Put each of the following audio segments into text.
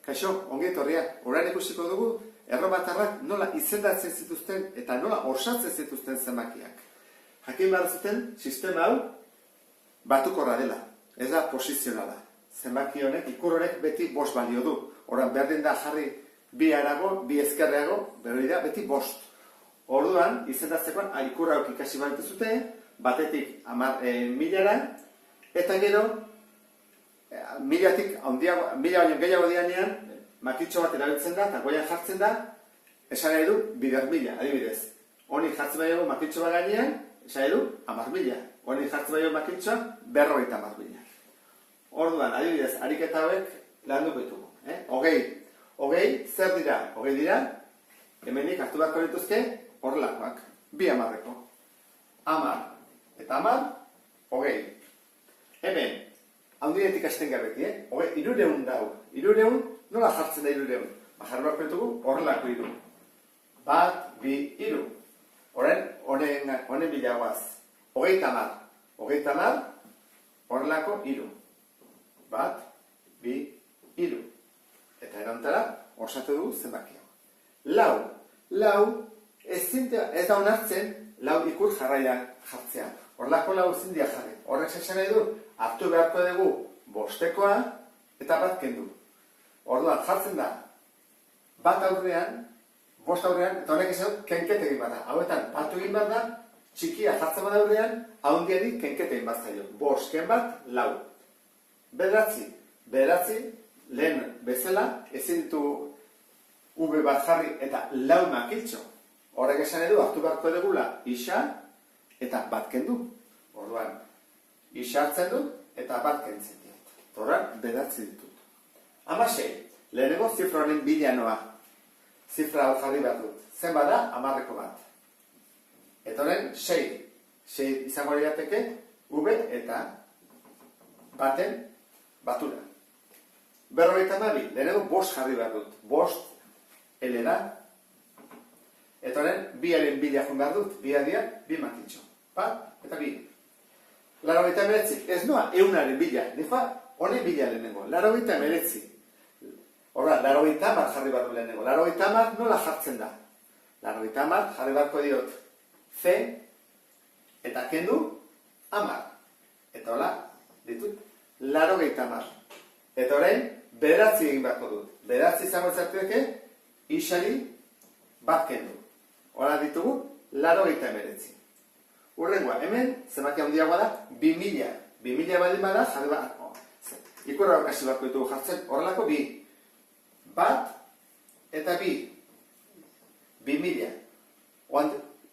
Kaixo, ongi etorria. Orain ikusiko dugu erromatarrak nola izendatzen zituzten eta nola osatzen zituzten zenbakiak. Jakin behar zuten sistema hau batukorra dela, ez da posizionala. Zenbaki honek, ikur honek beti 5 balio du. Orain berdin da jarri bi harago, bi ezkerreago, da beti 5. Orduan, izendatzekoan ikur hauk ikasi balitu zute, batetik 1000-ara, eta gero, 1000-tik 1000 baino gehiago dianean, makitxo bat erabiltzen da, eta goian jartzen da, esan nahi du, 1000, adibidez. Honi jartzen baiago makitxo bat gainean, esan nahi du, 10.000. Honi jartzen baiago makitxoa, 50.000. Orduan, adibidez, ariketa hauek landuko ditugu. Hogei, zer dira? Hogei dira, hemenik hartu beharko dituzke, horrelakoak, 2 hamarreko. 10 eta 10, hogei. Hemen, handinetik hasten garbeti, hogei, 300 dau. 300, nola jartzen da 300? Jarri beharko ditugu, horrelako 3. 1, 2, 3. Honen bilagoaz. 30. 30, horrelako 3. 1, 2, 3. Eta erontara, osatu dugu zenbaki hau. Lau, ez da onartzen, lau ikur jarraia jartzea. Horrelako lau ezin dira jarri. Horrek esan nahi du, hartu beharko dugu 5 eta 1 kendu. Orduan jartzen da, 1 aurrean, 5 aurrean, eta honek esan kenket egin bada. Hauetan, batu egin bat da, txikia jartzen bada aurrean, haundiari kenket egin bat zaio. 5 ken bat, 4. Bederatzi, lehen bezala, ezin ditu V bat jarri eta 4 makiltxo. Horrek esan edu, hartu beharko dugula isa eta 1 kendu. Orduan, isa hartzen du eta 1 kentzen diat. Horren, 9 ditut. 16, lehenengo zifra honen bilanoa. Zifra hau jarri behar dut. Zen bada, 10ko 1. Eta horren, 6. 6 izango lirateke, V eta 1-en batura. 52, lehenengo 5 jarri behar dut. 5 elera. Eta horren, 2-aren bila joan behar dut. 2 makitxo. 1 eta 2. 89, ez noa 100-aren bila. Nifa honen bila lehenengo. 89. Horra, 90 jarri behar dut lehenengo. 90 nola jartzen da. 90 jarri beharko diot C eta kendu 10. Eta hola, ditut 90. Eta horrein, 9 egin beharko dut. 9 izango ezartueke, isari 1 kendu. Hola ditugu, 89. Urrengoa, hemen, zenbaki handiagoa da, 2000. 2000 baldin bada, jarri beharko. Ikurra kasi beharko ditugu jartzen, horrelako 2. 1 eta 2. 2000.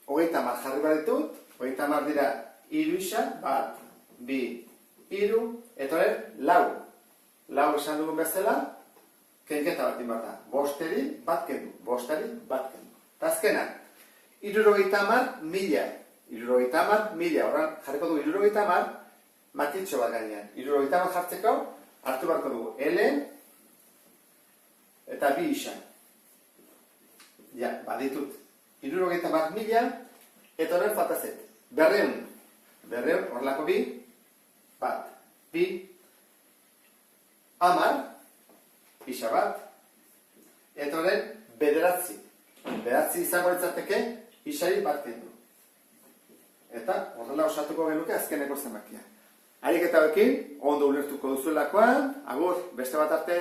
30 jarri behar ditut, 30 dira 3 isa, 1, 2, 3, eta horren, 4. 4 esan dugun bezala, kenketa bat inbar da. 5-eri 1 kendu. 5-eri 1 kendu. Eta azkena, 70.000. 70.000. Horren, jarriko dugu 70 makiltxo bat gainean. 70 jartzeko, hartu beharko dugu L eta 2 isa. Ja, baditut. 70.000, eta horren faltazet. 200. 200, horrelako 2. 1, 2, 10, isa 1, eta horren 9. 9 izango litzateke, isari 1 kendu. Eta horrela osatuko genuke azkeneko zenbakia. Ariketa bekin, ondo ulertuko duzuelakoan, agur, beste bat arte.